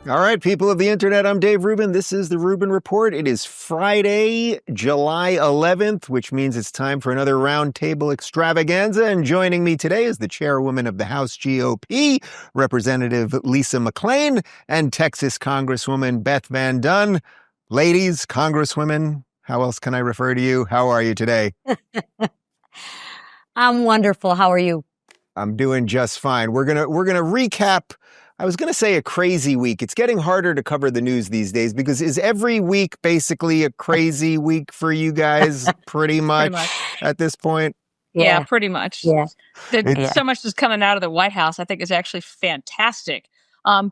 All right, people of the internet, I'm Dave Rubin. This is the Rubin Report. It is Friday, July 11th, which means it's time for another roundtable extravaganza. And joining me today is the chairwoman of the House GOP, Representative Lisa McClain, and Texas Congresswoman Beth Van Duyne. Ladies, Congresswomen, how else can I refer to you? How are you today? I'm wonderful. How are you? I'm doing just fine. We're gonna recap. I was going to say a crazy week. It's getting harder to cover the news these days because is every week basically a crazy week for you guys pretty much at this point? Yeah, pretty much. Yeah. So much is coming out of the White House. I think is actually fantastic.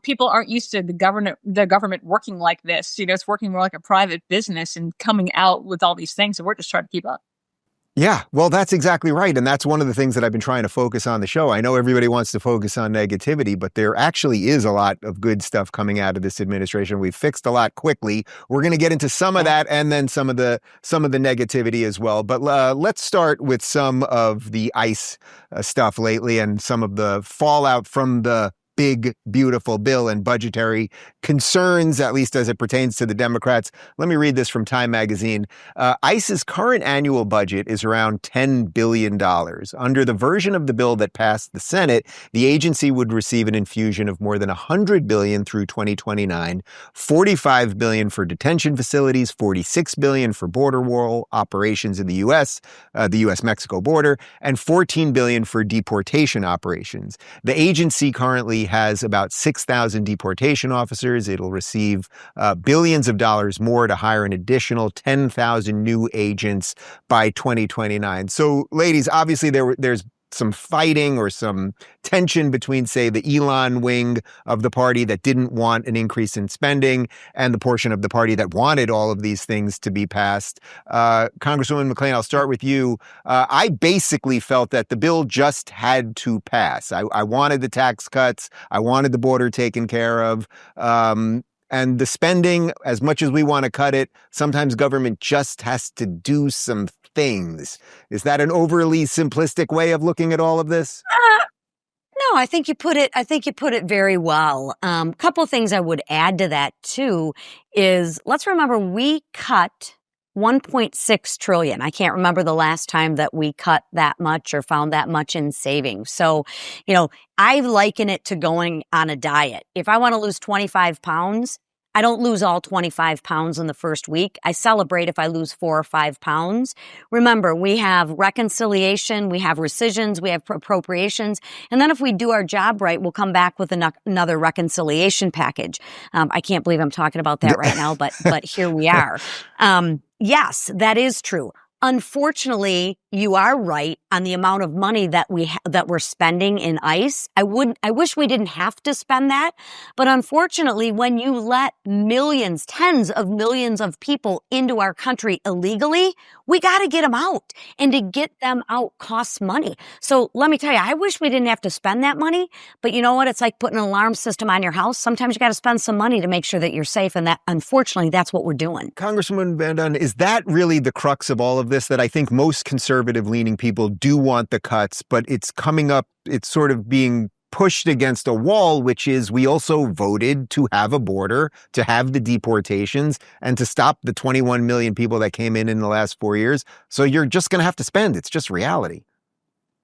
People aren't used to the government working like this. You know, it's working more like a private business and coming out with all these things. And we're just trying to keep up. Yeah, well, that's exactly right. And that's one of the things that I've been trying to focus on the show. I know everybody wants to focus on negativity, but there actually is a lot of good stuff coming out of this administration. We've fixed a lot quickly. We're going to get into some of that and then some of the negativity as well. But let's start with some of the ICE stuff lately and some of the fallout from the big, beautiful bill and budgetary concerns, at least as it pertains to the Democrats. Let me read this from Time magazine. ICE's current annual budget is around $10 billion. Under the version of the bill that passed the Senate, the agency would receive an infusion of more than $100 billion through 2029, $45 billion for detention facilities, $46 billion for border wall operations in the U.S., the U.S.-Mexico border, and $14 billion for deportation operations. The agency currently has about 6,000 deportation officers. It'll receive billions of dollars more to hire an additional 10,000 new agents by 2029. So, ladies, obviously there's some fighting or some tension between, say, the Elon wing of the party that didn't want an increase in spending and the portion of the party that wanted all of these things to be passed. Congresswoman McClain, I'll start with you. I basically felt that the bill just had to pass. I wanted the tax cuts. I wanted the border taken care of. And the spending, as much as we want to cut it, sometimes government just has to do some things. Is that an overly simplistic way of looking at all of this? No, I think you put it very well. Couple of things I would add to that too is let's remember we cut 1.6 trillion. I can't remember the last time that we cut that much or found that much in savings. So, you know, I liken it to going on a diet. If I want to lose 25 pounds, I don't lose all 25 pounds in the first week. I celebrate if I lose 4 or 5 pounds. Remember, we have reconciliation, we have rescissions, we have appropriations. And then if we do our job right, we'll come back with another reconciliation package. I can't believe I'm talking about that right now, but here we are. Yes, that is true. Unfortunately, you are right on the amount of money that we're spending in ICE. I wish we didn't have to spend that, but unfortunately, when you let millions, tens of millions of people into our country illegally, we got to get them out, and to get them out costs money. So let me tell you, I wish we didn't have to spend that money, but you know what? It's like putting an alarm system on your house. Sometimes you got to spend some money to make sure that you're safe, and that, unfortunately, that's what we're doing. Congresswoman Van Duyne, is that really the crux of all of this? That I think most conservative-leaning people do want the cuts, but it's coming up, it's sort of being pushed against a wall, which is we also voted to have a border, to have the deportations, and to stop the 21 million people that came in the last 4 years. So you're just going to have to spend. It's just reality.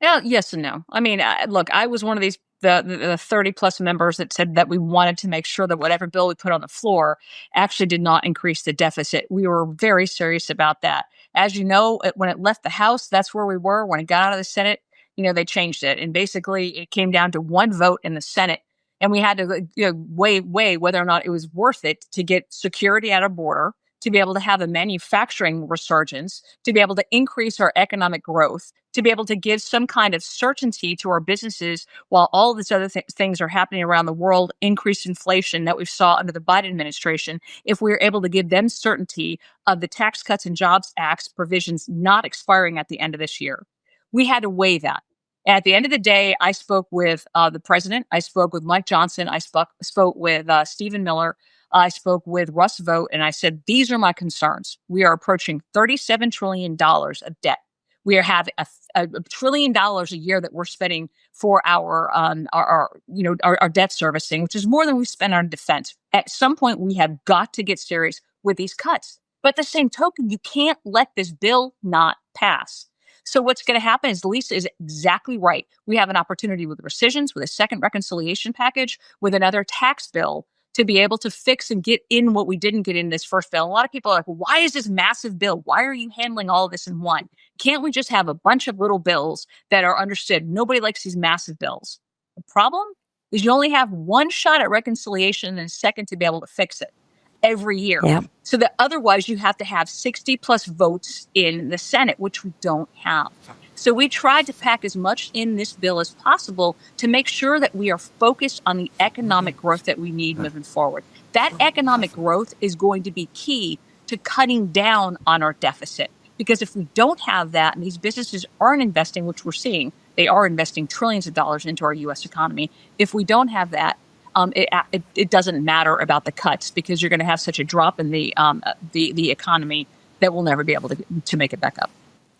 Yeah, yes and no. I mean, look, I was one of these the 30 plus members that said that we wanted to make sure that whatever bill we put on the floor actually did not increase the deficit. We were very serious about that. As you know, when it left the House, that's where we were. When it got out of the Senate, you know, they changed it. And basically it came down to one vote in the Senate. And we had to weigh whether or not it was worth it to get security at our border, to be able to have a manufacturing resurgence, to be able to increase our economic growth, to be able to give some kind of certainty to our businesses while all these other things are happening around the world, increased inflation that we saw under the Biden administration. If we were able to give them certainty of the Tax Cuts and Jobs Act's provisions not expiring at the end of this year, we had to weigh that. At the end of the day, I spoke with the president. I spoke with Mike Johnson. I spoke with Stephen Miller. I spoke with Russ Vought, and I said, these are my concerns. We are approaching $37 trillion of debt. We are having $1 trillion a year that we're spending for our debt servicing, which is more than we spend on defense. At some point, we have got to get serious with these cuts. But at the same token, you can't let this bill not pass. So what's going to happen is Lisa is exactly right. We have an opportunity with rescissions, with a second reconciliation package, with another tax bill to be able to fix and get in what we didn't get in this first bill. A lot of people are like, well, why is this massive bill? Why are you handling all of this in one? Can't we just have a bunch of little bills that are understood? Nobody likes these massive bills. The problem is you only have one shot at reconciliation and a second to be able to fix it every year. Yep. So that otherwise you have to have 60 plus votes in the Senate, which we don't have. So we tried to pack as much in this bill as possible to make sure that we are focused on the economic growth that we need moving forward. That economic growth is going to be key to cutting down on our deficit. Because if we don't have that and these businesses aren't investing, which we're seeing, they are investing trillions of dollars into our U.S. economy. If we don't have that, it doesn't matter about the cuts because you're going to have such a drop in the economy that we'll never be able to make it back up.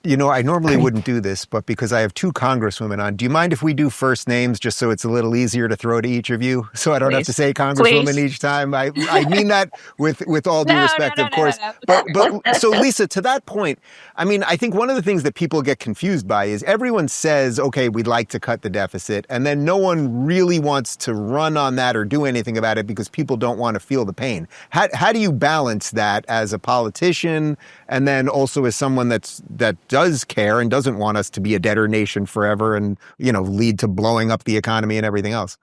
You know, I normally wouldn't do this, but because I have two congresswomen on, do you mind if we do first names just so it's a little easier to throw to each of you? So I don't have to say congresswoman each time. I mean that with all due respect, of course. But so Lisa, to that point, I mean, I think one of the things that people get confused by is everyone says, okay, we'd like to cut the deficit. And then no one really wants to run on that or do anything about it because people don't want to feel the pain. How do you balance that as a politician and then also as someone that does care and doesn't want us to be a debtor nation forever and, you know, lead to blowing up the economy and everything else?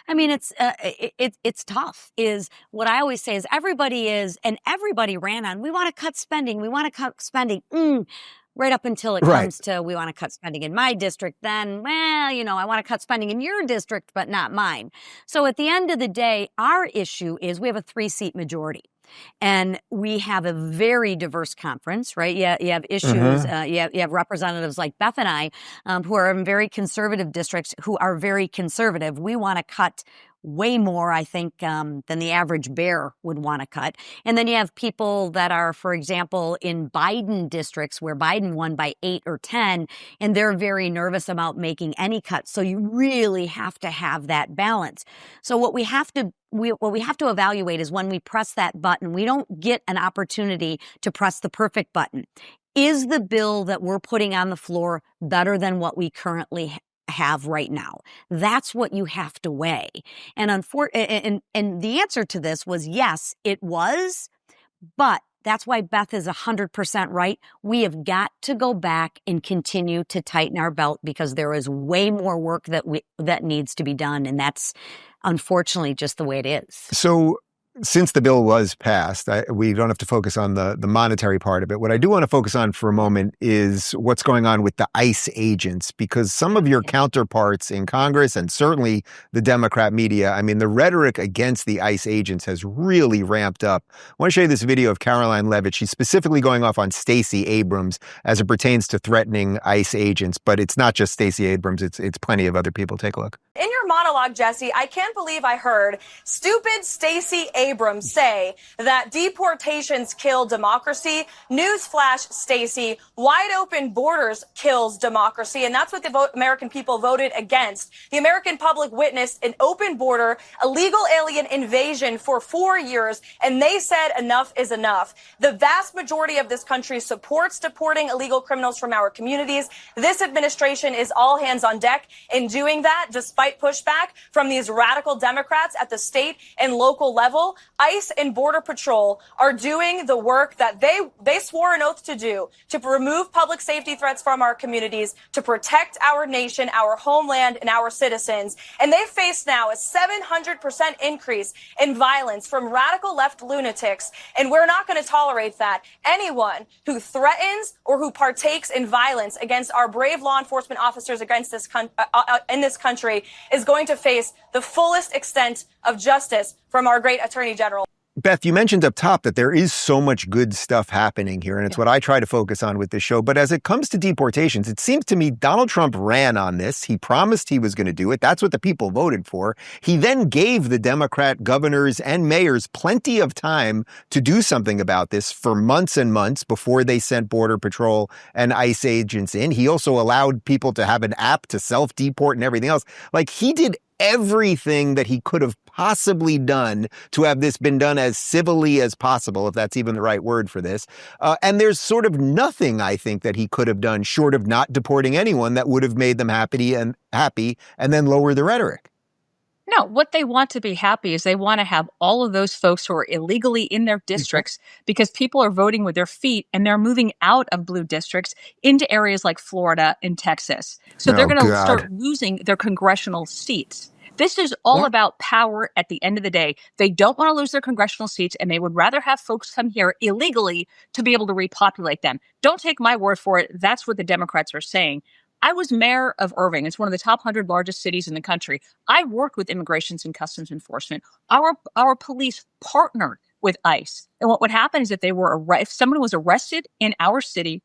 I mean, it's tough. Is what I always say is everybody ran on, we want to cut spending. Right up until it comes to, we want to cut spending in my district. Then, well, you know, I want to cut spending in your district, but not mine. So at the end of the day, our issue is we have a 3-seat majority. And we have a very diverse conference, right? You have issues. You have representatives like Beth and I, who are in very conservative districts, who are very conservative. We want to cut way more, I think, than the average bear would want to cut. And then you have people that are, for example, in Biden districts where Biden won by 8 or 10, and they're very nervous about making any cuts. So you really have to have that balance. So what we have to evaluate is when we press that button, we don't get an opportunity to press the perfect button. Is the bill that we're putting on the floor better than what we currently have right now? That's what you have to weigh. And the answer to this was yes, it was, but that's why Beth is 100% right. We have got to go back and continue to tighten our belt because there is way more work that needs to be done. And that's unfortunately just the way it is. So since the bill was passed, we don't have to focus on the monetary part of it. What I do want to focus on for a moment is what's going on with the ICE agents, because some of your counterparts in Congress and certainly the Democrat media, I mean, the rhetoric against the ICE agents has really ramped up. I want to show you this video of Karoline Leavitt. She's specifically going off on Stacey Abrams as it pertains to threatening ICE agents, but it's not just Stacey Abrams. It's plenty of other people. Take a look. In your monologue, Jesse, I can't believe I heard stupid Stacey Abrams say that deportations kill democracy. Newsflash, Stacey, wide open borders kills democracy. And that's what the American people voted against. The American public witnessed an open border, illegal alien invasion for 4 years, and they said enough is enough. The vast majority of this country supports deporting illegal criminals from our communities. This administration is all hands on deck in doing that, despite pushback from these radical Democrats at the state and local level. ICE and Border Patrol are doing the work that they swore an oath to do, to remove public safety threats from our communities, to protect our nation, our homeland, and our citizens. And they face now a 700% increase in violence from radical left lunatics. And we're not going to tolerate that. Anyone who threatens or who partakes in violence against our brave law enforcement officers against this in this country is going to face the fullest extent of justice from our great Attorney General. Beth, you mentioned up top that there is so much good stuff happening here, and it's what I try to focus on with this show. But as it comes to deportations, it seems to me Donald Trump ran on this. He promised he was going to do it. That's what the people voted for. He then gave the Democrat governors and mayors plenty of time to do something about this for months and months before they sent Border Patrol and ICE agents in. He also allowed people to have an app to self-deport and everything else. Like, he did everything that he could have possibly done to have this been done as civilly as possible, if that's even the right word for this. And there's sort of nothing, I think, that he could have done short of not deporting anyone that would have made them happy and then lower the rhetoric. No, what they want to be happy is they want to have all of those folks who are illegally in their districts because people are voting with their feet and they're moving out of blue districts into areas like Florida and Texas. So they're going to start losing their congressional seats. This is all about power at the end of the day. They don't want to lose their congressional seats, and they would rather have folks come here illegally to be able to repopulate them. Don't take my word for it. That's what the Democrats are saying. I was mayor of Irving. It's one of the top 100 largest cities in the country. I worked with Immigration and Customs Enforcement. Our police partnered with ICE. And what would happen is if someone was arrested in our city,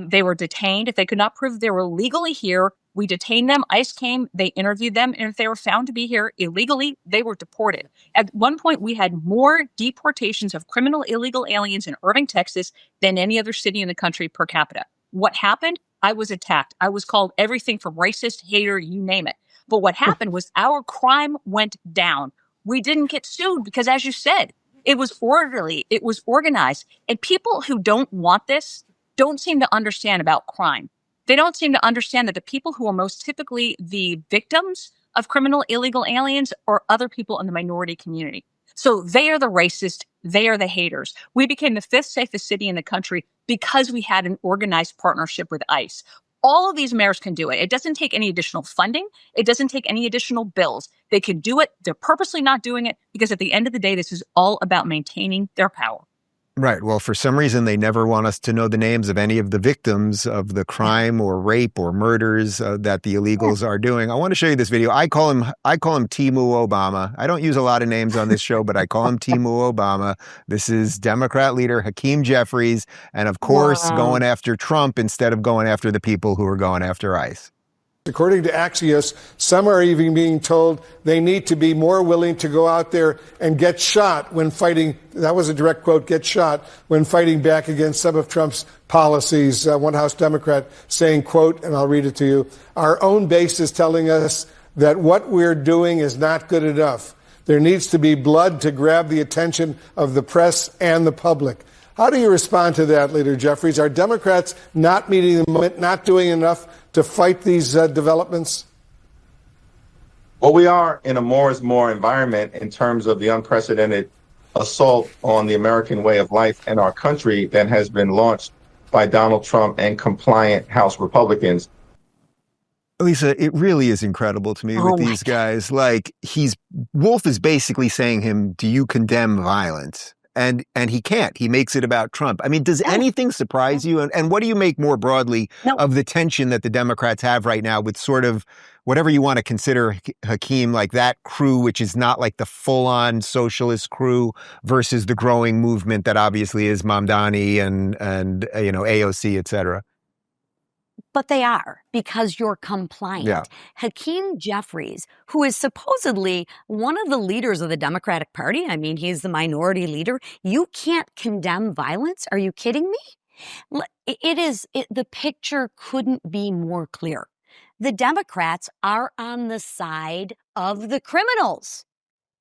they were detained. If they could not prove they were legally here, we detained them. ICE came, they interviewed them. And if they were found to be here illegally, they were deported. At one point, we had more deportations of criminal illegal aliens in Irving, Texas than any other city in the country per capita. What happened? I was attacked. I was called everything from racist, hater, you name it. But what happened was our crime went down. We didn't get sued because, as you said, it was orderly, it was organized. And people who don't want this don't seem to understand about crime. They don't seem to understand that the people who are most typically the victims of criminal illegal aliens are other people in the minority community. So they are the racist. They are the haters. We became the 5th safest city in the country because we had an organized partnership with ICE. All of these mayors can do it. It doesn't take any additional funding. It doesn't take any additional bills. They can do it. They're purposely not doing it because at the end of the day, this is all about maintaining their power. Right. Well, for some reason, they never want us to know the names of any of the victims of the crime or rape or murders that the illegals are doing. I want to show you this video. I call him Timu Obama. I don't use a lot of names on this show, but I call him Timu Obama. This is Democrat leader Hakeem Jeffries, and of course, going after Trump instead of going after the people who are going after ICE. According to Axios, some are even being told they need to be more willing to go out there and get shot when fighting. That was a direct quote, get shot when fighting back against some of Trump's policies. One House Democrat saying, quote, and I'll read it to you, our own base is telling us that what we're doing is not good enough. There needs to be blood to grab the attention of the press and the public. How do you respond to that, Leader Jeffries? Are Democrats not meeting the moment, not doing enough to fight these developments? Well, we are in a more is more environment in terms of the unprecedented assault on the American way of life and our country that has been launched by Donald Trump and compliant House Republicans. Lisa, it really is incredible to me with these guys. Like, Wolf is basically saying do you condemn violence? And he can't. He makes it about Trump. I mean, does anything surprise you? And what do you make more broadly of the tension that the Democrats have right now with sort of whatever you want to consider, Hakeem, like that crew, which is not like the full-on socialist crew versus the growing movement that obviously is Mamdani and AOC, et cetera? But they are, because you're compliant. Yeah. Hakeem Jeffries, who is supposedly one of the leaders of the Democratic Party, I mean, he's the minority leader, you can't condemn violence? Are you kidding me? The picture couldn't be more clear. The Democrats are on the side of the criminals,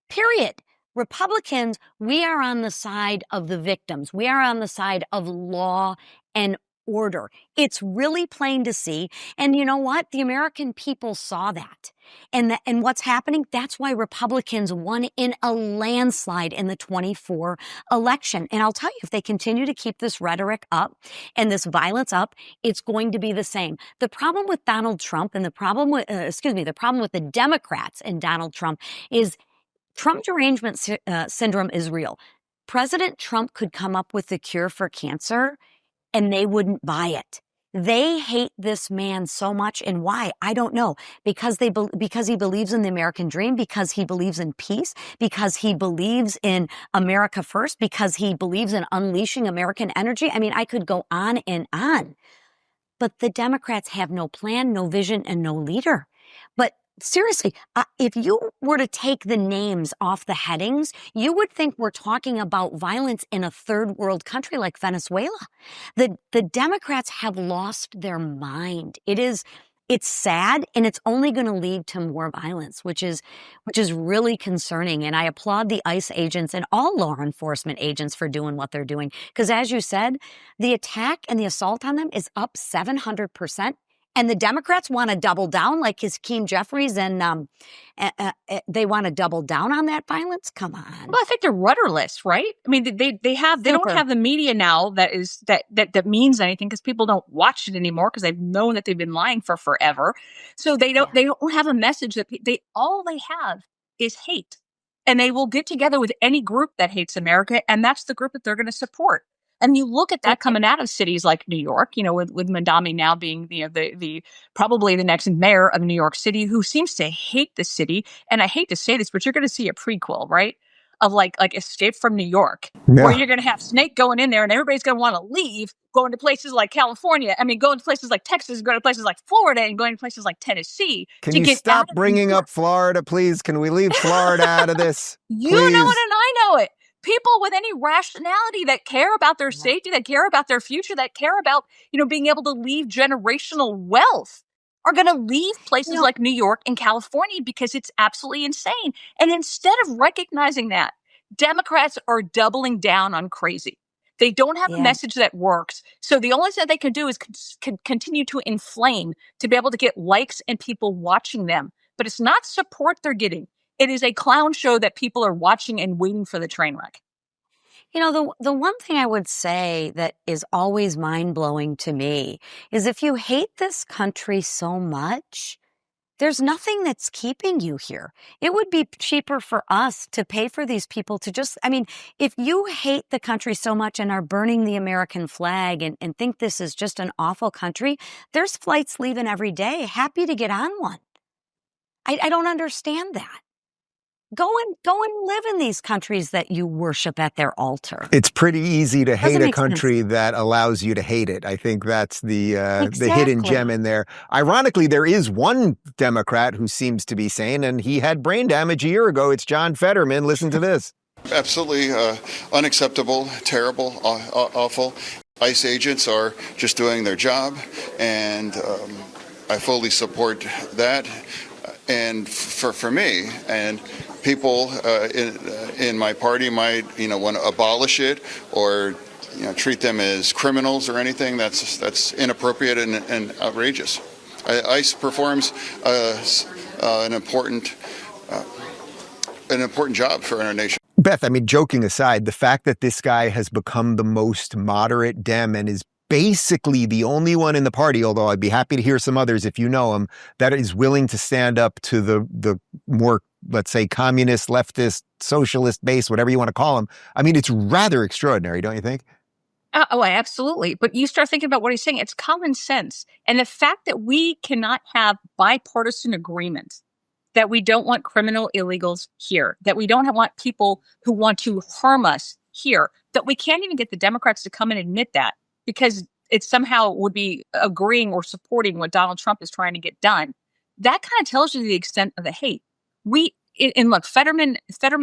period. Republicans, we are on the side of the victims. We are on the side of law and order. It's really plain to see. And you know what? The American people saw that. And what's happening? That's why Republicans won in a landslide in the 24 election. And I'll tell you, if they continue to keep this rhetoric up and this violence up, it's going to be the same. The problem with Donald Trump and the problem with the Democrats and Donald Trump is Trump derangement syndrome is real. President Trump could come up with the cure for cancer and they wouldn't buy it. They hate this man so much, and why? I don't know. Because because he believes in the American dream, because he believes in peace, because he believes in America first, because he believes in unleashing American energy. I mean, I could go on and on. But the Democrats have no plan, no vision, and no leader. But seriously, if you were to take the names off the headings, you would think we're talking about violence in a third world country like Venezuela. The Democrats have lost their mind. It's sad, and it's only going to lead to more violence, which is really concerning. And I applaud the ICE agents and all law enforcement agents for doing what they're doing. Because as you said, the attack and the assault on them is up 700%. And the Democrats want to double down like Hakeem Jeffries, and they want to double down on that violence. Come on. Well, I think they're rudderless, right? I mean, they don't have the media now that means anything, because people don't watch it anymore because they've known that they've been lying for forever. So they don't have a message that all they have is hate, and they will get together with any group that hates America, and that's the group that they're going to support. And you look at that coming out of cities like New York, with Mandami now being the probably the next mayor of New York City, who seems to hate the city. And I hate to say this, but you're going to see a prequel, right? Of like Escape from New York, where you're going to have Snake going in there, and everybody's going to want to leave, going to places like California. I mean, going to places like Texas, going to places like Florida, and going to places like Tennessee. Can you stop bringing up Florida, please? Can we leave Florida out of this? You know it, and I know it. People with any rationality that care about their safety, that care about their future, that care about, being able to leave generational wealth are going to leave places like New York and California because it's absolutely insane. And instead of recognizing that, Democrats are doubling down on crazy. They don't have a message that works. So the only thing they can do is continue to inflame to be able to get likes and people watching them. But it's not support they're getting. It is a clown show that people are watching and waiting for the train wreck. The one thing I would say that is always mind-blowing to me is if you hate this country so much, there's nothing that's keeping you here. It would be cheaper for us to pay for these people to if you hate the country so much and are burning the American flag and think this is just an awful country, there's flights leaving every day. Happy to get on one. I don't understand that. Go and live in these countries that you worship at their altar. It's pretty easy to hate a country that allows you to hate it. I think that's the hidden gem in there. Ironically, there is one Democrat who seems to be sane, and he had brain damage a year ago. It's John Fetterman. Listen to this. Absolutely unacceptable, terrible, awful. ICE agents are just doing their job, and I fully support that. And for me, and people in my party might want to abolish it or treat them as criminals or anything that's inappropriate and outrageous. ICE performs an important job for our nation. Beth, joking aside, the fact that this guy has become the most moderate Dem and is basically the only one in the party, although I'd be happy to hear some others if you know him, that is willing to stand up to the more, let's say, communist, leftist, socialist base, whatever you want to call him. It's rather extraordinary, don't you think? Absolutely. But you start thinking about what he's saying. It's common sense. And the fact that we cannot have bipartisan agreement, that we don't want criminal illegals here, that we don't want people who want to harm us here, that we can't even get the Democrats to come and admit that, because it somehow would be agreeing or supporting what Donald Trump is trying to get done. That kind of tells you the extent of the hate. And look, Fetterman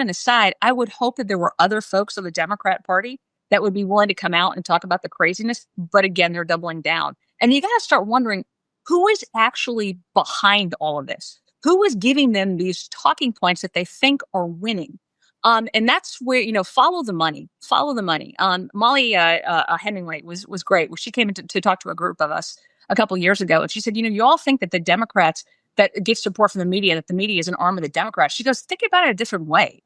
aside, I would hope that there were other folks of the Democrat Party that would be willing to come out and talk about the craziness. But again, they're doubling down. And you got to start wondering, who is actually behind all of this? Who is giving them these talking points that they think are winning? And that's where, follow the money. Molly Hemingway was great. She came in to talk to a group of us a couple of years ago. And she said, you all think that the Democrats that get support from the media, that the media is an arm of the Democrats. She goes, think about it a different way.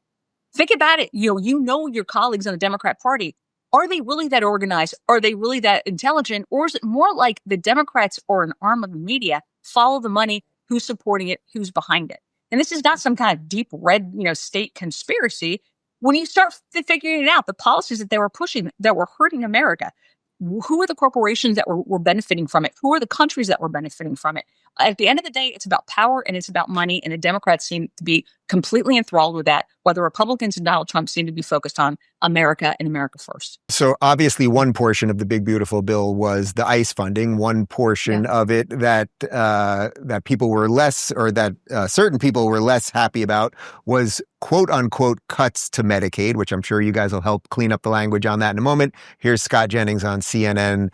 Think about it. You know your colleagues on the Democrat Party. Are they really that organized? Are they really that intelligent? Or is it more like the Democrats are an arm of the media? Follow the money. Who's supporting it? Who's behind it? And this is not some kind of deep red, state conspiracy. When you start figuring it out, the policies that they were pushing that were hurting America, who are the corporations that were benefiting from it? Who are the countries that were benefiting from it? At the end of the day, it's about power and it's about money. And the Democrats seem to be completely enthralled with that, while the Republicans and Donald Trump seem to be focused on America and America first. So obviously one portion of the big, beautiful bill was the ICE funding. One portion of it that that people were less, or that certain people were less happy about, was quote unquote cuts to Medicaid, which I'm sure you guys will help clean up the language on that in a moment. Here's Scott Jennings on CNN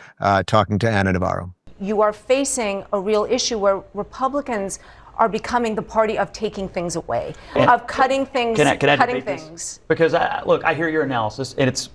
talking to Anna Navarro. You are facing a real issue where Republicans are becoming the party of taking things away, of cutting things, cutting things. Because look, I hear your analysis, and it's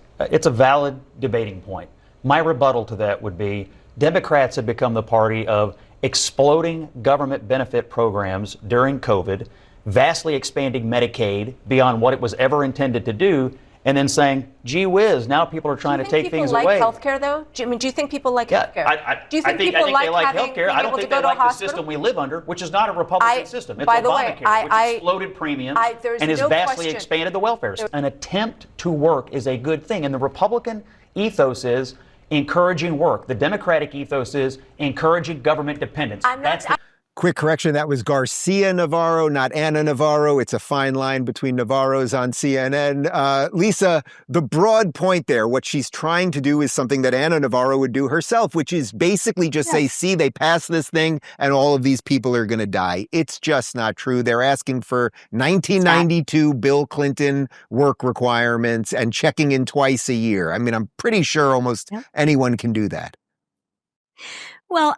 a valid debating point. My rebuttal to that would be Democrats have become the party of exploding government benefit programs during COVID, vastly expanding Medicaid beyond what it was ever intended to do, and then saying, gee whiz, now people are trying to take things away. Do you think people like healthcare, though? Do you think people like healthcare? Do you think people they like having, healthcare. I don't think they like the system we live under, which is not a Republican system. It's Obamacare, which exploded premiums and has vastly expanded the welfare system. An attempt to work is a good thing, and the Republican ethos is encouraging work. The Democratic ethos is encouraging government dependence. Quick correction, that was Garcia-Navarro, not Anna Navarro. It's a fine line between Navarros on CNN. Lisa, the broad point there, what she's trying to do is something that Anna Navarro would do herself, which is basically just say, see, they passed this thing and all of these people are going to die. It's just not true. They're asking for 1992 Bill Clinton work requirements and checking in twice a year. I mean, I'm pretty sure almost anyone can do that. Well,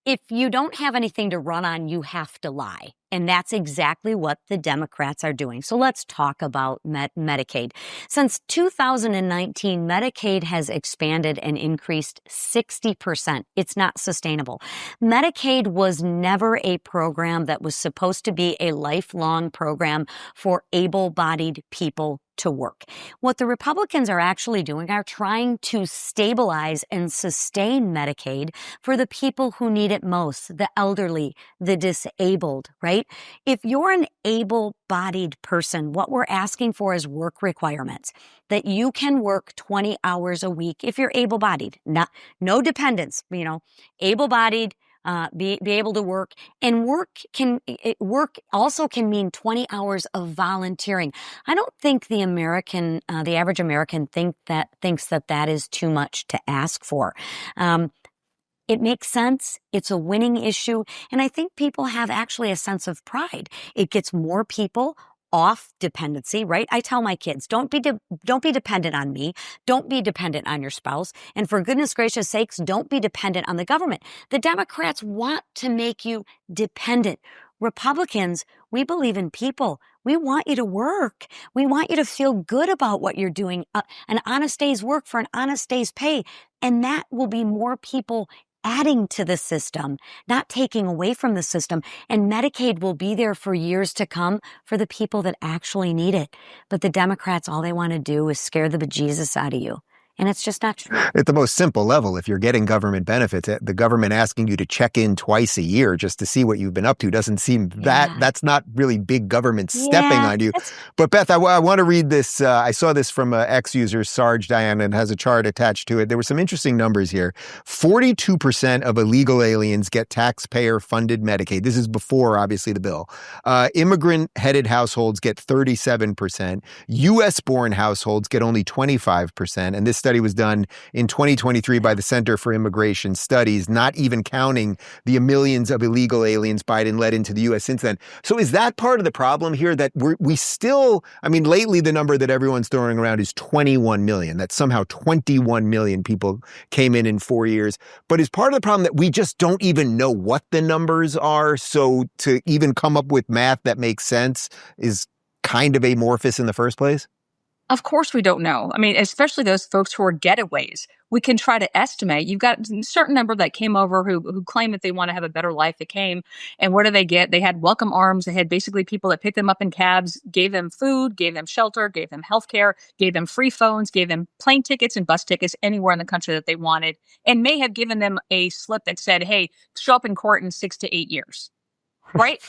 if you don't have anything to run on, you have to lie. And that's exactly what the Democrats are doing. So let's talk about Medicaid. Since 2019, Medicaid has expanded and increased 60%. It's not sustainable. Medicaid was never a program that was supposed to be a lifelong program for able-bodied people to work. What the Republicans are actually doing are trying to stabilize and sustain Medicaid for the people who need it most, the elderly, the disabled, right? If you're an able-bodied person, what we're asking for is work requirements, that you can work 20 hours a week if you're able-bodied, no dependents, able-bodied, be able to work. And work also can mean 20 hours of volunteering. I don't think the average American thinks that is too much to ask for. It makes sense. It's a winning issue. And I think people have actually a sense of pride. It gets more people off dependency, right? I tell my kids, don't be dependent on me. Don't be dependent on your spouse. And for goodness gracious sakes, don't be dependent on the government. The Democrats want to make you dependent. Republicans, we believe in people. We want you to work. We want you to feel good about what you're doing. An honest day's work for an honest day's pay. And that will be more people adding to the system, not taking away from the system. And Medicaid will be there for years to come for the people that actually need it. But the Democrats, all they want to do is scare the bejesus out of you. And it's just not true. At the most simple level, if you're getting government benefits, the government asking you to check in twice a year just to see what you've been up to doesn't seem that's not really big government stepping on you. But Beth, I want to read this. I saw this from ex-user Sarge Diane and has a chart attached to it. There were some interesting numbers here. 42% of illegal aliens get taxpayer-funded Medicaid. This is before, obviously, the bill. Immigrant-headed households get 37%. U.S.-born households get only 25%. And this study was done in 2023 by the Center for Immigration Studies, not even counting the millions of illegal aliens Biden let into the U.S. since then. So is that part of the problem here, that we still, I mean, lately the number that everyone's throwing around is 21 million, that somehow 21 million people came in 4 years. But is part of the problem that we just don't even know what the numbers are? So to even come up with math that makes sense is kind of amorphous in the first place? Of course we don't know. I mean, especially those folks who are getaways. We can try to estimate. You've got a certain number that came over who claim that they want to have a better life. They came, and what do they get? They had welcome arms. They had basically people that picked them up in cabs, gave them food, gave them shelter, gave them health care, gave them free phones, gave them plane tickets and bus tickets anywhere in the country that they wanted, and may have given them a slip that said, hey, show up in court in 6 to 8 years. right?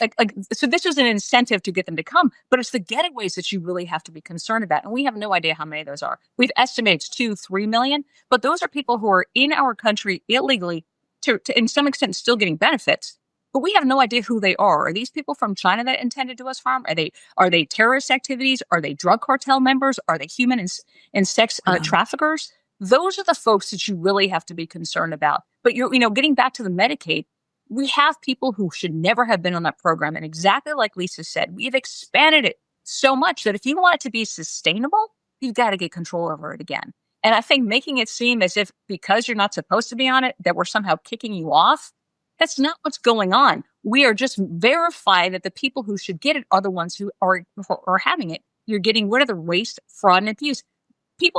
So this was an incentive to get them to come, but it's the getaways that you really have to be concerned about. And we have no idea how many of those are. We've estimated 2-3 million, but those are people who are in our country illegally to in some extent still getting benefits. But we have no idea who they are. Are these people from China that intended to do us harm? Are they terrorist activities? Are they drug cartel members? Are they human and sex traffickers? Those are the folks that you really have to be concerned about. But getting back to the Medicaid, we have people who should never have been on that program. And exactly like Lisa said, we've expanded it so much that if you want it to be sustainable, you've got to get control over it again. And I think making it seem as if because you're not supposed to be on it, that we're somehow kicking you off, that's not what's going on. We are just verifying that the people who should get it are the ones who are having it. You're getting rid of the waste, fraud, and abuse.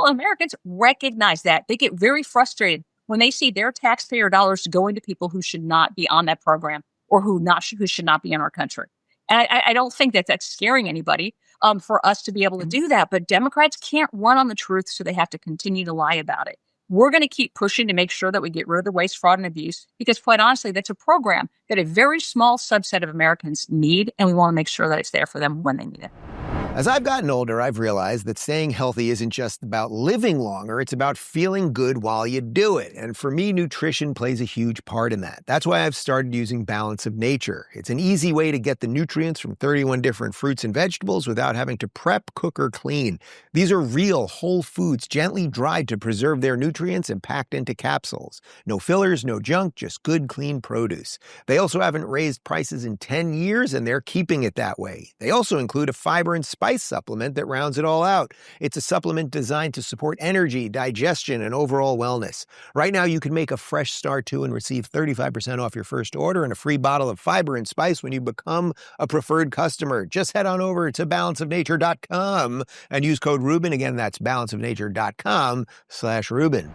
Americans recognize that. They get very frustrated when they see their taxpayer dollars going to people who should not be on that program or who should not be in our country. And I don't think that that's scaring anybody for us to be able to do that. But Democrats can't run on the truth, so they have to continue to lie about it. We're going to keep pushing to make sure that we get rid of the waste, fraud, and abuse, because quite honestly, that's a program that a very small subset of Americans need, and we want to make sure that it's there for them when they need it. As I've gotten older, I've realized that staying healthy isn't just about living longer, it's about feeling good while you do it. And for me, nutrition plays a huge part in that. That's why I've started using Balance of Nature. It's an easy way to get the nutrients from 31 different fruits and vegetables without having to prep, cook, or clean. These are real, whole foods, gently dried to preserve their nutrients and packed into capsules. No fillers, no junk, just good, clean produce. They also haven't raised prices in 10 years, and they're keeping it that way. They also include a fiber and spice supplement that rounds it all out. It's a supplement designed to support energy, digestion, and overall wellness. Right now, you can make a fresh start to and receive 35% off your first order and a free bottle of fiber and spice when you become a preferred customer. Just head on over to balanceofnature.com and use code Rubin. Again, that's balanceofnature.com/Rubin.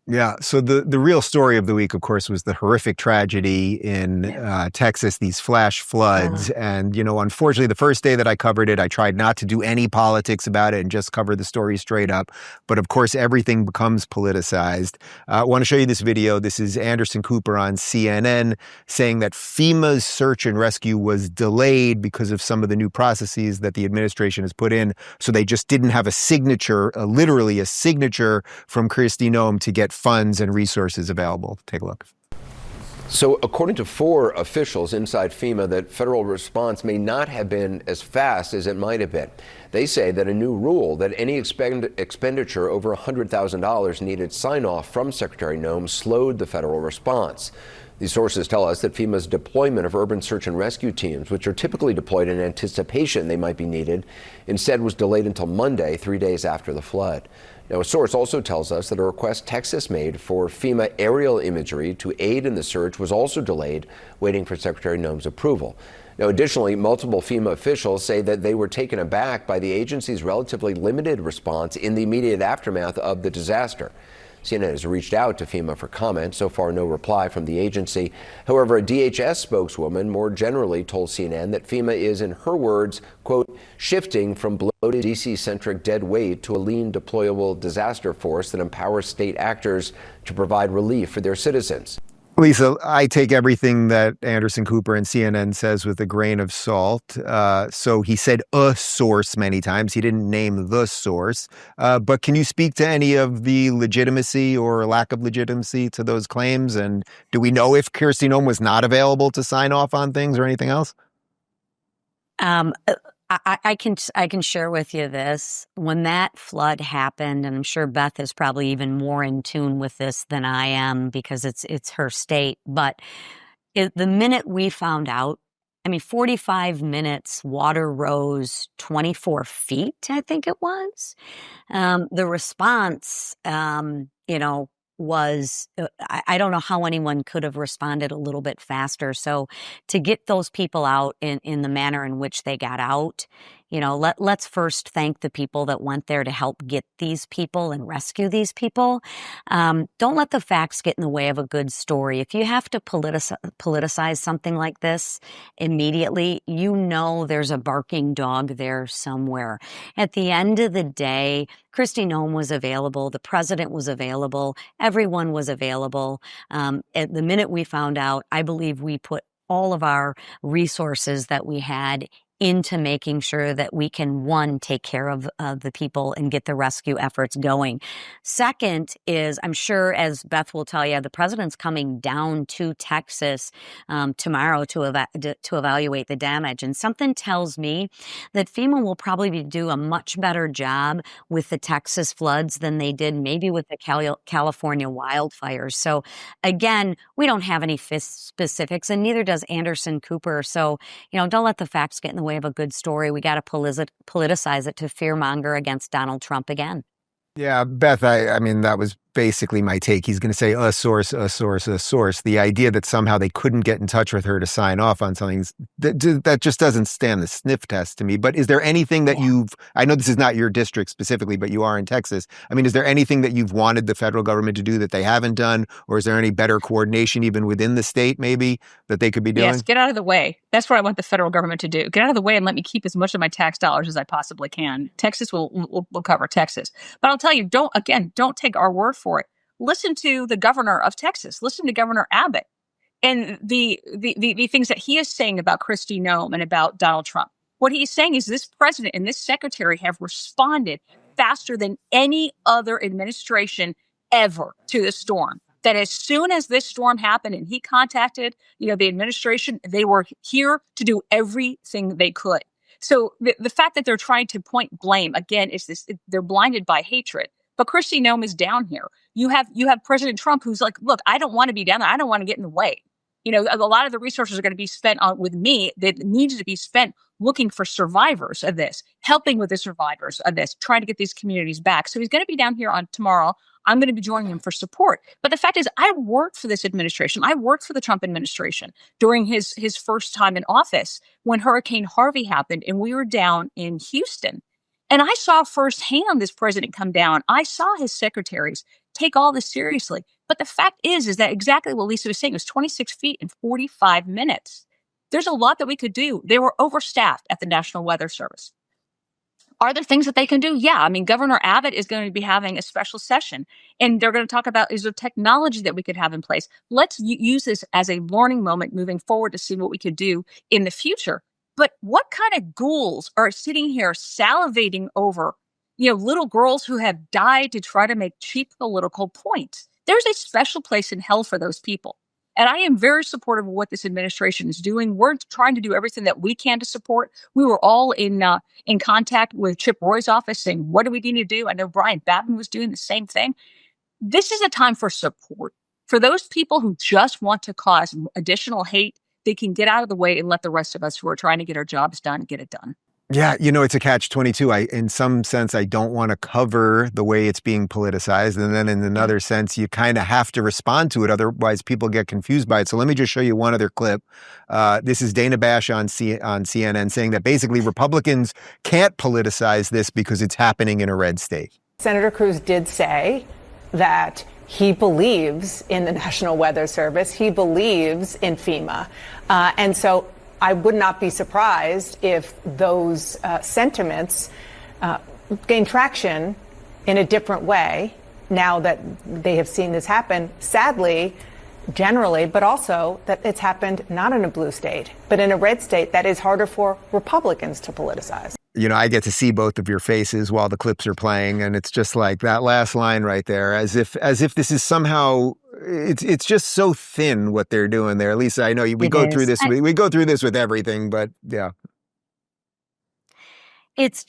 Yeah, so the real story of the week, of course, was the horrific tragedy in Texas, these flash floods. And, unfortunately, the first day that I covered it, I tried not to do any politics about it and just cover the story straight up. But, of course, everything becomes politicized. I want to show you this video. This is Anderson Cooper on CNN saying that FEMA's search and rescue was delayed because of some of the new processes that the administration has put in. So they just didn't have a signature, literally a signature from Kristi Noem to get funds and resources available. Take a look. So according to 4 officials inside FEMA, that federal response may not have been as fast as it might have been. They say that a new rule that any expenditure over $100,000 needed sign-off from Secretary Noem slowed the federal response. These sources tell us that FEMA's deployment of urban search and rescue teams, which are typically deployed in anticipation they might be needed, instead was delayed until Monday, 3 days after the flood. Now, a source also tells us that a request Texas made for FEMA aerial imagery to aid in the search was also delayed, waiting for Secretary Noem's approval. Now, additionally, multiple FEMA officials say that they were taken aback by the agency's relatively limited response in the immediate aftermath of the disaster. CNN has reached out to FEMA for comment. So far, no reply from the agency. However, a DHS spokeswoman more generally told CNN that FEMA is, in her words, quote, shifting from bloated DC-centric dead weight to a lean deployable disaster force that empowers state actors to provide relief for their citizens. Lisa, I take everything that Anderson Cooper and CNN says with a grain of salt. So he said a source many times. He didn't name the source. But can you speak to any of the legitimacy or lack of legitimacy to those claims? And do we know if Kristi Noem was not available to sign off on things or anything else? I can share with you this. When that flood happened, and I'm sure Beth is probably even more in tune with this than I am because it's her state, but the minute we found out, 45 minutes, water rose 24 feet, I think it was. The response, was, I don't know how anyone could have responded a little bit faster. So to get those people out in the manner in which they got out, let's first thank the people that went there to help get these people and rescue these people. Don't let the facts get in the way of a good story. If you have to politicize something like this immediately, there's a barking dog there somewhere. At the end of the day, Kristi Noem was available. The president was available. Everyone was available. At the minute we found out, I believe we put all of our resources that we had into making sure that we can, one, take care of the people and get the rescue efforts going. Second is, I'm sure, as Beth will tell you, the president's coming down to Texas tomorrow to evaluate the damage. And something tells me that FEMA will probably do a much better job with the Texas floods than they did maybe with the California wildfires. So again, we don't have any specifics, and neither does Anderson Cooper. So, don't let the facts get in the way of a good story. We got to politicize it to fearmonger against Donald Trump again. Yeah, Beth, I mean, that was basically my take. He's going to say a source, a source, a source. The idea that somehow they couldn't get in touch with her to sign off on something, that just doesn't stand the sniff test to me. But is there anything that I know this is not your district specifically, but you are in Texas. I mean, is there anything that you've wanted the federal government to do that they haven't done? Or is there any better coordination even within the state maybe that they could be doing? Yes, get out of the way. That's what I want the federal government to do. Get out of the way and let me keep as much of my tax dollars as I possibly can. Texas will cover Texas. But I'll tell you, don't take our word for it. Listen to the governor of Texas. Listen to Governor Abbott and the things that he is saying about Kristi Noem and about Donald Trump. What he's saying is this president and this secretary have responded faster than any other administration ever to the storm. That as soon as this storm happened and he contacted, the administration, they were here to do everything they could. So the fact that they're trying to point blame again is they're blinded by hatred. But Kristi Noem is down here. You have President Trump who's like, look, I don't want to be down there. I don't want to get in the way. A lot of the resources are going to be spent with me that needs to be spent looking for survivors of this, helping with the survivors of this, trying to get these communities back. So he's going to be down here on tomorrow. I'm going to be joining him for support. But the fact is, I worked for this administration. I worked for the Trump administration during his first time in office when Hurricane Harvey happened and we were down in Houston. And I saw firsthand this president come down. I saw his secretaries take all this seriously. But the fact is that exactly what Lisa was saying, it was 26 feet in 45 minutes. There's a lot that we could do. They were overstaffed at the National Weather Service. Are there things that they can do? Yeah. I mean, Governor Abbott is going to be having a special session and they're going to talk about, is there technology that we could have in place? Let's use this as a learning moment moving forward to see what we could do in the future. But what kind of ghouls are sitting here salivating over, little girls who have died to try to make cheap political points? There's a special place in hell for those people. And I am very supportive of what this administration is doing. We're trying to do everything that we can to support. We were all in contact with Chip Roy's office saying, what do we need to do? I know Brian Babin was doing the same thing. This is a time for support. For those people who just want to cause additional hate, they can get out of the way and let the rest of us who are trying to get our jobs done get it done. Yeah, it's a catch-22. In some sense, I don't want to cover the way it's being politicized. And then in another sense, you kind of have to respond to it. Otherwise, people get confused by it. So let me just show you one other clip. This is Dana Bash on CNN saying that basically Republicans can't politicize this because it's happening in a red state. Senator Cruz did say that he believes in the National Weather Service. He believes in FEMA. And so I would not be surprised if those sentiments gain traction in a different way now that they have seen this happen, sadly, generally, but also that it's happened not in a blue state, but in a red state that is harder for Republicans to politicize. I get to see both of your faces while the clips are playing, and it's just like that last line right there, as if this is somehow it's just so thin what they're doing there. Lisa, I know we go through this with everything, but yeah. It's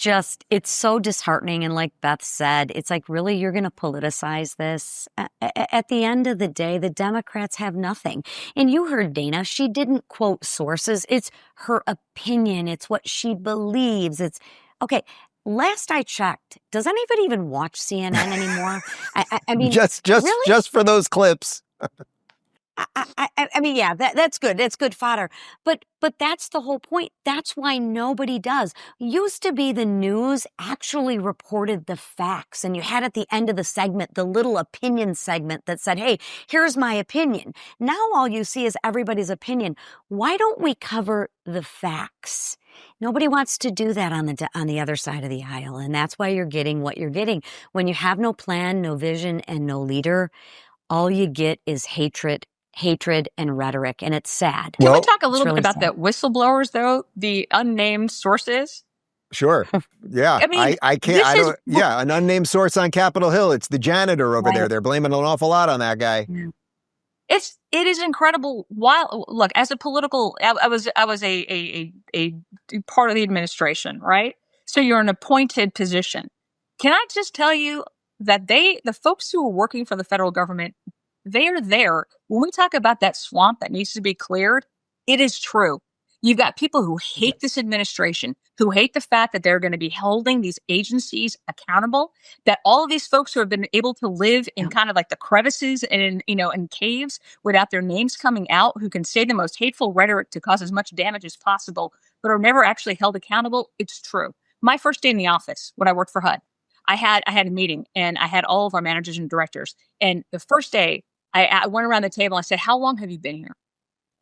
so disheartening. And like Beth said, it's like, really, you're going to politicize this? At the end of the day, the Democrats have nothing. And you heard Dana, she didn't quote sources. It's her opinion. It's what she believes. It's okay. Last I checked, does anybody even watch CNN anymore? I mean, really? Just for those clips. I mean, yeah, that's good. That's good fodder. But that's the whole point. That's why nobody does. Used to be the news actually reported the facts, and you had at the end of the segment the little opinion segment that said, hey, here's my opinion. Now all you see is everybody's opinion. Why don't we cover the facts? Nobody wants to do that on the other side of the aisle, and that's why you're getting what you're getting. When you have no plan, no vision, and no leader, all you get is hatred hatred and rhetoric, and it's sad. Can we Well, talk a little really bit about sad. the whistleblowers, though? The unnamed sources? Sure. Yeah. I mean, I can't. this I is- don't. Yeah. An unnamed source on Capitol Hill. It's the janitor over there. Right. They're blaming an awful lot on that guy. It is incredible. While look, as a political, I was a part of the administration, right? So you're in an appointed position. Can I just tell you that the folks who are working for the federal government, they are there. When we talk about that swamp that needs to be cleared, it is true. You've got people who hate this administration, who hate the fact that they're going to be holding these agencies accountable, that all of these folks who have been able to live in kind of like the crevices and in caves without their names coming out, who can say the most hateful rhetoric to cause as much damage as possible, but are never actually held accountable. It's true. My first day in the office when I worked for HUD, I had a meeting and I had all of our managers and directors. And the first day I went around the table and I said, "How long have you been here?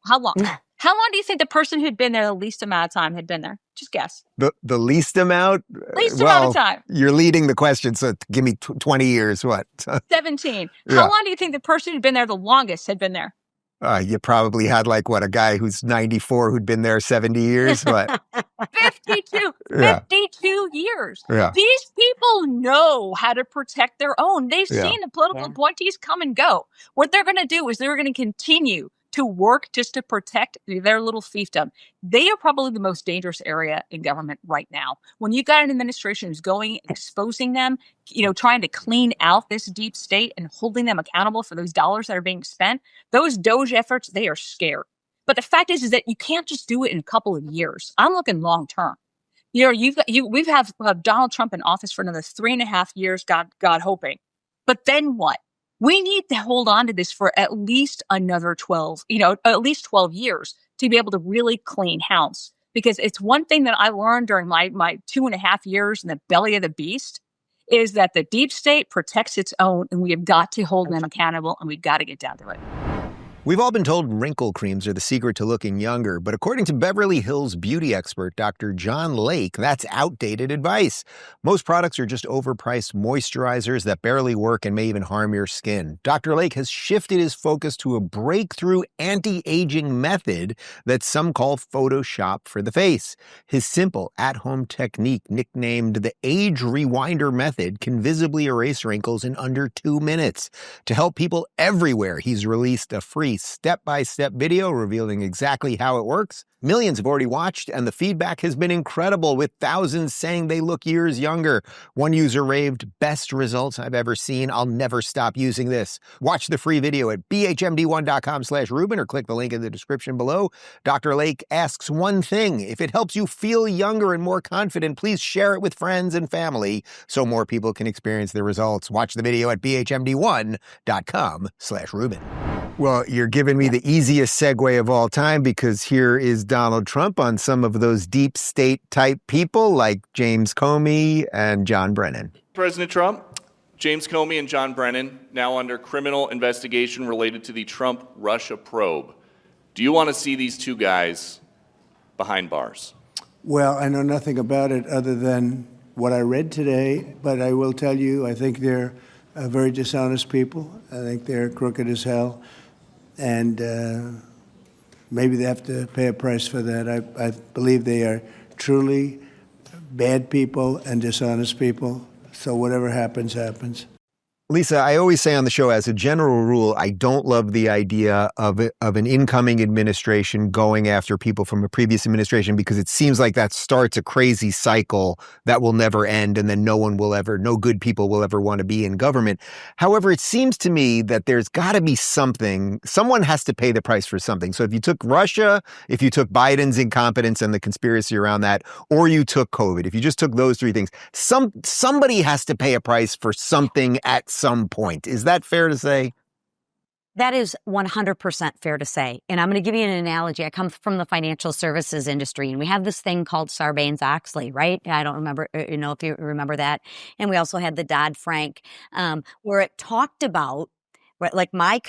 How long? How long do you think the person who'd been there the least amount of time had been there? Just guess." The least amount? Least amount of time. You're leading the question, so give me 20 years. What? 17. Yeah. How long do you think the person who'd been there the longest had been there? You probably had a guy who's 94 who'd been there 70 years. What? 52. Yeah. 52 years. Yeah. These people know how to protect their own. They've Yeah. seen the political appointees come and go. What they're going to do is they're going to continue to work just to protect their little fiefdom. They are probably the most dangerous area in government right now. When you've got an administration who's going, exposing them, trying to clean out this deep state and holding them accountable for those dollars that are being spent, those Doge efforts, they are scared. But the fact is that you can't just do it in a couple of years. I'm looking long term. We've have Donald Trump in office for another 3.5 years, God hoping. But then what? We need to hold on to this for at least another 12 years to be able to really clean house. Because it's one thing that I learned during my 2.5 years in the belly of the beast is that the deep state protects its own, and we have got to hold them accountable, and we've got to get down to it. We've all been told wrinkle creams are the secret to looking younger, but according to Beverly Hills beauty expert Dr. John Lake, that's outdated advice. Most products are just overpriced moisturizers that barely work and may even harm your skin. Dr. Lake has shifted his focus to a breakthrough anti-aging method that some call Photoshop for the face. His simple at-home technique, nicknamed the Age Rewinder Method, can visibly erase wrinkles in under 2 minutes. To help people everywhere, he's released a free step-by-step video revealing exactly how it works. Millions have already watched, and the feedback has been incredible, with thousands saying they look years younger. One user raved, "Best results I've ever seen. I'll never stop using this." Watch the free video at bhmd1.com/Rubin or click the link in the description below. Dr. Lake asks one thing: if it helps you feel younger and more confident, please share it with friends and family so more people can experience the results. Watch the video at bhmd1.com/Rubin. Well, you're giving me the easiest segue of all time, because here is Donald Trump on some of those deep state type people like James Comey and John Brennan. President Trump, James Comey and John Brennan, now under criminal investigation related to the Trump-Russia probe. Do you want to see these two guys behind bars? Well, I know nothing about it other than what I read today, but I will tell you, I think they're very dishonest people. I think they're crooked as hell. And maybe they have to pay a price for that. I believe they are truly bad people and dishonest people. So whatever happens, happens. Lisa, I always say on the show, as a general rule, I don't love the idea of an incoming administration going after people from a previous administration, because it seems like that starts a crazy cycle that will never end, and then no good people will ever want to be in government. However, it seems to me that there's got to be someone has to pay the price for something. So if you took Russia, if you took Biden's incompetence and the conspiracy around that, or you took COVID, if you just took those three things, somebody has to pay a price for something at some point. Is that fair to say? That is 100% fair to say. And I'm going to give you an analogy. I come from the financial services industry, and we have this thing called Sarbanes-Oxley, right? I don't remember, if you remember that. And we also had the Dodd-Frank, where it talked about Right, like my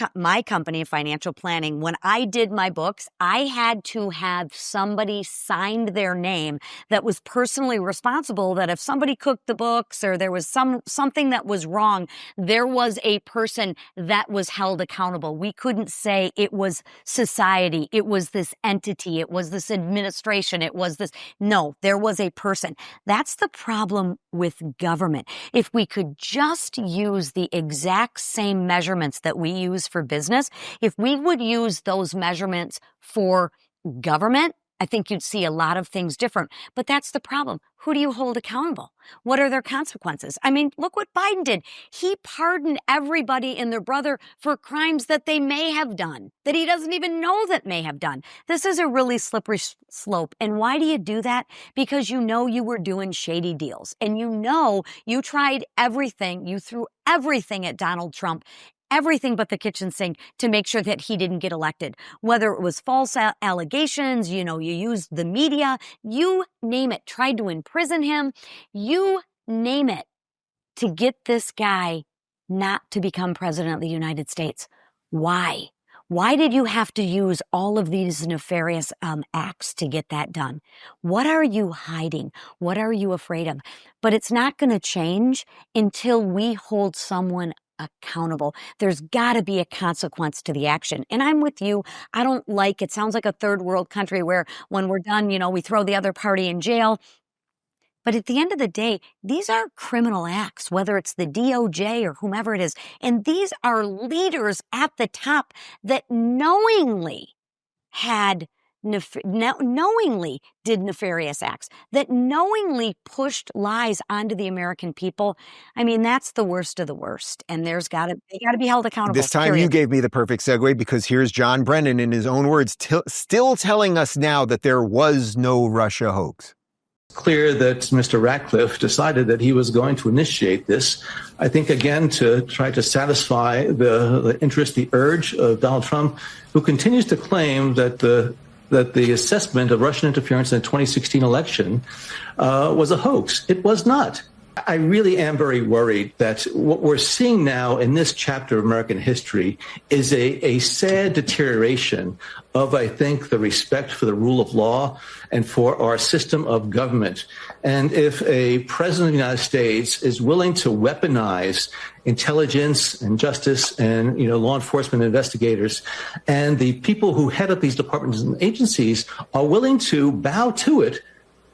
company, financial planning, when I did my books, I had to have somebody signed their name that was personally responsible, that if somebody cooked the books or there was something that was wrong, there was a person that was held accountable. We couldn't say it was society, it was this entity, it was this administration, it was this. No, there was a person. That's the problem with government. If we could just use the exact same measurements that we use for business, if we would use those measurements for government, I think you'd see a lot of things different. But that's the problem. Who do you hold accountable? What are their consequences? I mean, look what Biden did. He pardoned everybody and their brother for crimes that they may have done, that he doesn't even know that may have done. This is a really slippery slope. And why do you do that? Because you know you were doing shady deals. And you know you tried everything. You threw everything at Donald Trump, everything but the kitchen sink, to make sure that he didn't get elected. Whether it was false allegations, you used the media, you name it, tried to imprison him, you name it, to get this guy not to become president of the United States. Why? Why did you have to use all of these nefarious acts to get that done? What are you hiding? What are you afraid of? But it's not going to change until we hold someone accountable. There's got to be a consequence to the action. And I'm with you. I don't like, it sounds like a third world country where when we're done, we throw the other party in jail. But at the end of the day, these are criminal acts, whether it's the DOJ or whomever it is. And these are leaders at the top that knowingly knowingly did nefarious acts, that knowingly pushed lies onto the American people. I mean, that's the worst of the worst. And they got to be held accountable. This time you gave me the perfect segue, because here's John Brennan in his own words, still telling us now that there was no Russia hoax. Clear that Mr. Ratcliffe decided that he was going to initiate this, I think, again, to try to satisfy the interest, the urge of Donald Trump, who continues to claim that the assessment of Russian interference in the 2016 election was a hoax. It was not. I really am very worried that what we're seeing now in this chapter of American history is a sad deterioration of, I think, the respect for the rule of law and for our system of government. And if a president of the United States is willing to weaponize intelligence and justice and, law enforcement investigators, and the people who head up these departments and agencies are willing to bow to it,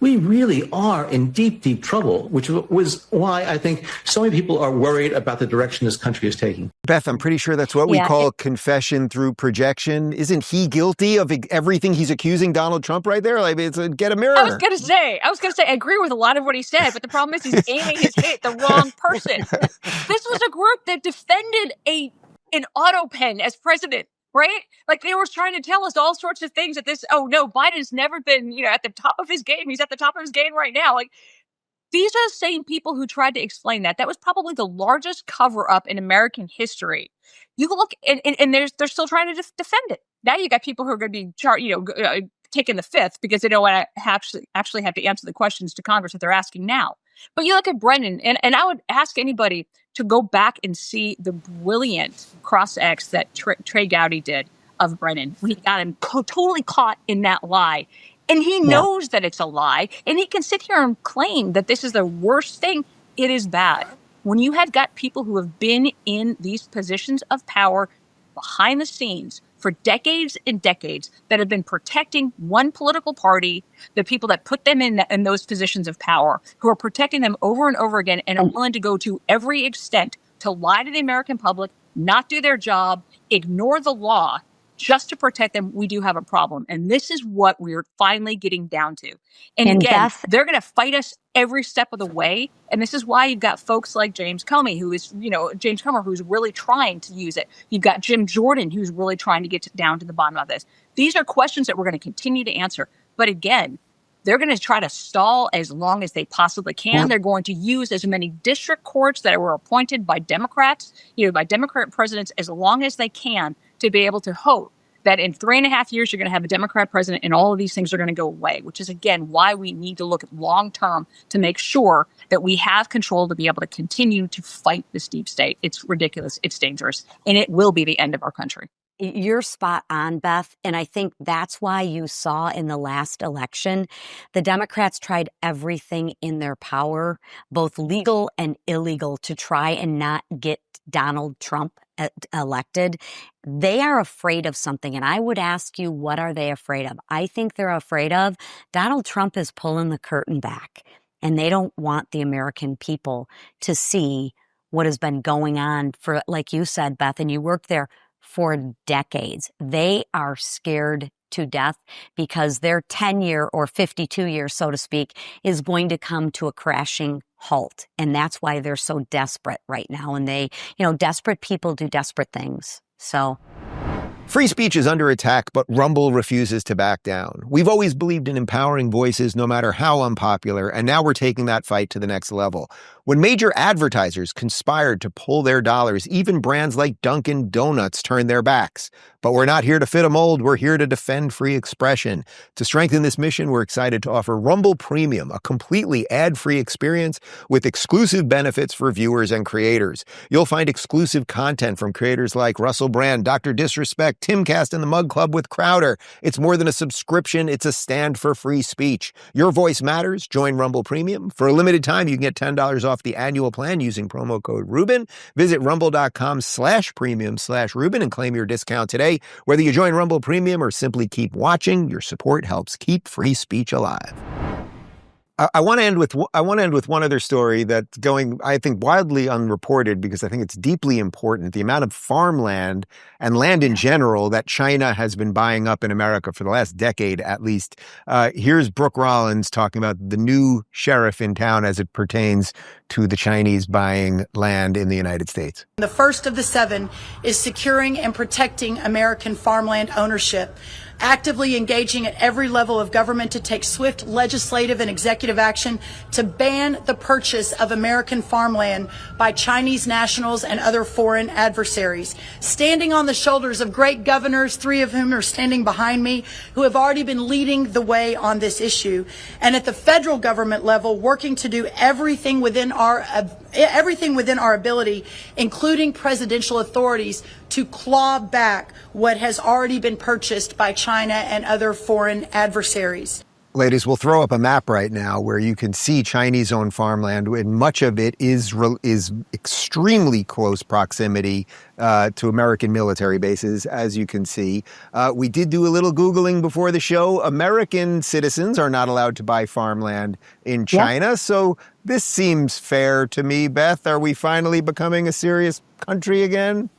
we really are in deep, deep trouble, which was why I think so many people are worried about the direction this country is taking. Beth, I'm pretty sure that's what we call confession through projection. Isn't he guilty of everything he's accusing Donald Trump right there? Like, get a mirror. I was going to say, I agree with a lot of what he said, but the problem is he's aiming his hate at the wrong person. This was a group that defended an auto pen as president. Right? Like, they were trying to tell us all sorts of things Biden's never been, at the top of his game. He's at the top of his game right now. Like, these are the same people who tried to explain that. That was probably the largest cover up in American history. You can look and they're still trying to defend it. Now you got people who are going to be taking the fifth because they don't want to actually have to answer the questions to Congress that they're asking now. But you look at Brennan, and I would ask anybody to go back and see the brilliant cross-ex that Trey Gowdy did of Brennan when he got him totally caught in that lie. And he knows that it's a lie, and he can sit here and claim that this is the worst thing. It is bad. When you have got people who have been in these positions of power behind the scenes for decades and decades that have been protecting one political party, the people that put them in those positions of power, who are protecting them over and over again and are willing to go to every extent to lie to the American public, not do their job, ignore the law just to protect them, we do have a problem. And this is what we're finally getting down to. And again, they're going to fight us every step of the way. And this is why you've got folks like James Comey, James Comer, who's really trying to use it. You've got Jim Jordan, who's really trying to get down to the bottom of this. These are questions that we're going to continue to answer. But again, they're going to try to stall as long as they possibly can. They're going to use as many district courts that were appointed by Democrats, by Democrat presidents, as long as they can to be able to hope that in 3.5 years, you're going to have a Democrat president and all of these things are going to go away, which is, again, why we need to look at long term to make sure that we have control to be able to continue to fight this deep state. It's ridiculous. It's dangerous. And it will be the end of our country. You're spot on, Beth. And I think that's why you saw in the last election, the Democrats tried everything in their power, both legal and illegal, to try and not get Donald Trump elected. They are afraid of something. And I would ask you, what are they afraid of? I think they're afraid of Donald Trump is pulling the curtain back, and they don't want the American people to see what has been going on for, like you said, Beth, and you worked there for decades. They are scared to death because their 10-year or 52 years, so to speak, is going to come to a crashing halt. And that's why they're so desperate right now. And they, desperate people do desperate things. So free speech is under attack, but Rumble refuses to back down. We've always believed in empowering voices, no matter how unpopular, and now we're taking that fight to the next level. When major advertisers conspired to pull their dollars, even brands like Dunkin' Donuts turned their backs. But we're not here to fit a mold. We're here to defend free expression. To strengthen this mission, we're excited to offer Rumble Premium, a completely ad-free experience with exclusive benefits for viewers and creators. You'll find exclusive content from creators like Russell Brand, Dr. Disrespect, Timcast, and the Mug Club with Crowder. It's more than a subscription. It's a stand for free speech. Your voice matters. Join Rumble Premium. For a limited time, you can get $10 off the annual plan using promo code Rubin. Visit rumble.com/premium/Rubin and claim your discount today. Whether you join Rumble Premium or simply keep watching, your support helps keep free speech alive. I want to end with one other story that's going, I think, wildly unreported because I think it's deeply important. The amount of farmland and land in general that China has been buying up in America for the last decade, at least. Here's Brooke Rollins talking about the new sheriff in town as it pertains to the Chinese buying land in the United States. The first of the 7 is securing and protecting American farmland ownership, actively engaging at every level of government to take swift legislative and executive action to ban the purchase of American farmland by Chinese nationals and other foreign adversaries. Standing on the shoulders of great governors, 3 of whom are standing behind me, who have already been leading the way on this issue. And at the federal government level, working to do everything within our ability, including presidential authorities, to claw back what has already been purchased by China and other foreign adversaries. Ladies, we'll throw up a map right now where you can see Chinese-owned farmland, and much of it is extremely close proximity to American military bases, as you can see. We did do a little Googling before the show. American citizens are not allowed to buy farmland in China, yep. So this seems fair to me. Beth, are we finally becoming a serious country again?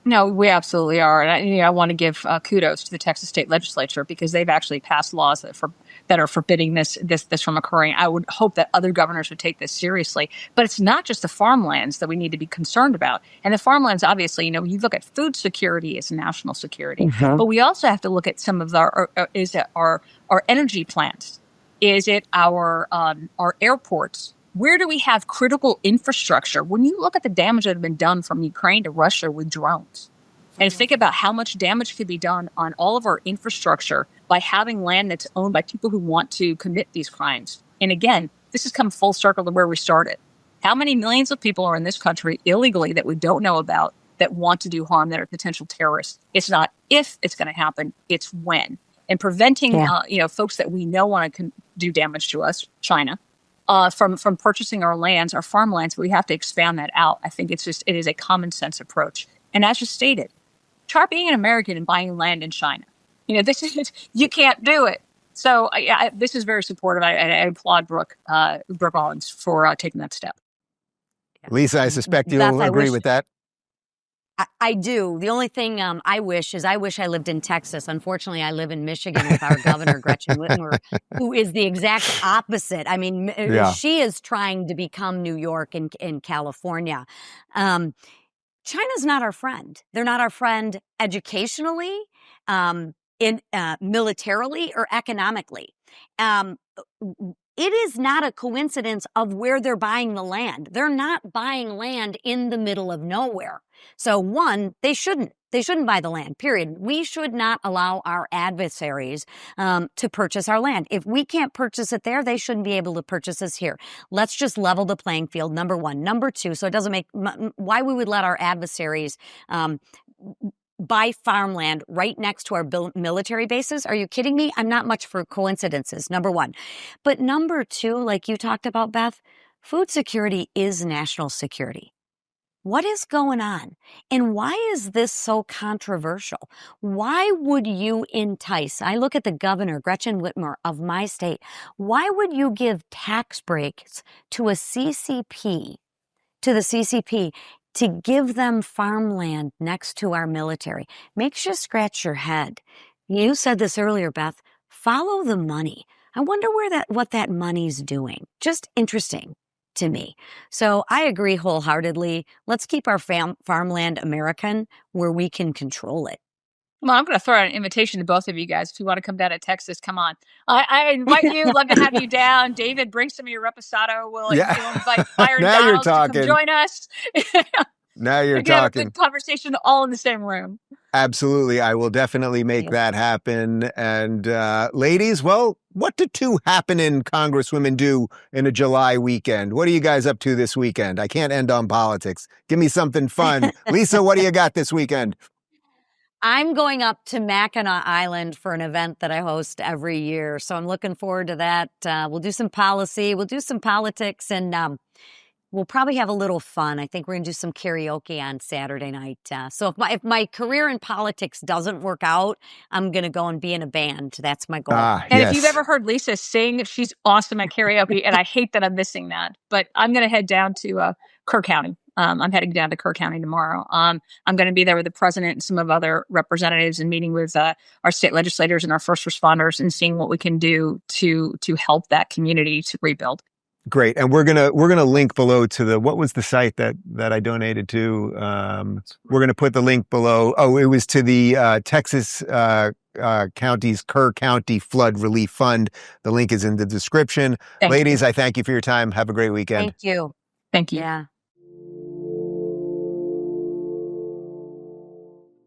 No, we absolutely are. And I want to give kudos to the Texas state legislature because they've actually passed laws that are forbidding this from occurring. I would hope that other governors would take this seriously. But it's not just the farmlands that we need to be concerned about. And the farmlands, obviously, you look at food security as national security. Mm-hmm. But we also have to look at some of our energy plants. Is it our airports? Where do we have critical infrastructure? When you look at the damage that has been done from Ukraine to Russia with drones, and think about how much damage could be done on all of our infrastructure by having land that's owned by people who want to commit these crimes. And again, this has come full circle to where we started. How many millions of people are in this country illegally that we don't know about that want to do harm, that are potential terrorists? It's not if it's going to happen, it's when. And preventing folks that we know want to do damage to us, China, from purchasing our lands, our farmlands, we have to expand that out. I think it is a common sense approach. And as you stated, try being an American and buying land in China. You can't do it. So this is very supportive. I applaud Brooke Rollins for taking that step. Lisa, I suspect you'll agree with that. I do. The only thing I wish I lived in Texas. Unfortunately, I live in Michigan with our governor, Gretchen Whitmer, who is the exact opposite. I mean, she is trying to become New York and California. China's not our friend. They're not our friend educationally, militarily, or economically. it is not a coincidence of where they're buying the land. They're not buying land in the middle of nowhere. So one, they shouldn't buy the land, period. We should not allow our adversaries to purchase our land. If we can't purchase it there, they shouldn't be able to purchase us here. Let's just level the playing field, number one. Number two, so it doesn't make, why we would let our adversaries buy farmland right next to our military bases. Are you kidding me? I'm not much for coincidences, number one. But number two, like you talked about, Beth, food security is national security. What is going on? And why is this so controversial? Why would you entice? I look at the governor, Gretchen Whitmer of my state. Why would you give tax breaks to the CCP, to give them farmland next to our military? Makes you scratch your head. You said this earlier, Beth. Follow the money. I wonder what that money's doing. Just interesting to me. So I agree wholeheartedly. Let's keep our farmland American where we can control it. Well, I'm going to throw out an invitation to both of you guys. If you want to come down to Texas, come on. I invite you. Love to have you down. David, bring some of your reposado. We'll invite Byron Donalds to come join us. Now you're talking. Have a talking. good conversation all in the same room. Absolutely. I will definitely make that happen. And ladies, well, what do two happening Congresswomen do in a July weekend? What are you guys up to this weekend? I can't end on politics. Give me something fun. Lisa, what do you got this weekend? I'm going up to Mackinac Island for an event that I host every year. So I'm looking forward to that. We'll do some policy, we'll do some politics, and we'll probably have a little fun. I think we're going to do some karaoke on Saturday night. So if my career in politics doesn't work out, I'm going to go and be in a band. That's my goal. And if you've ever heard Lisa sing, she's awesome at karaoke, and I hate that I'm missing that. But I'm going to head down to Kerr County. I'm heading down to Kerr County tomorrow. I'm going to be there with the president and some of other representatives and meeting with our state legislators and our first responders and seeing what we can do to help that community to rebuild. Great. And we're gonna link below to what was the site that I donated to? We're gonna put the link below. Oh, it was to the Texas County's Kerr County Flood Relief Fund. The link is in the description. Ladies, I thank you for your time. Have a great weekend. Thank you. Thank you. Yeah.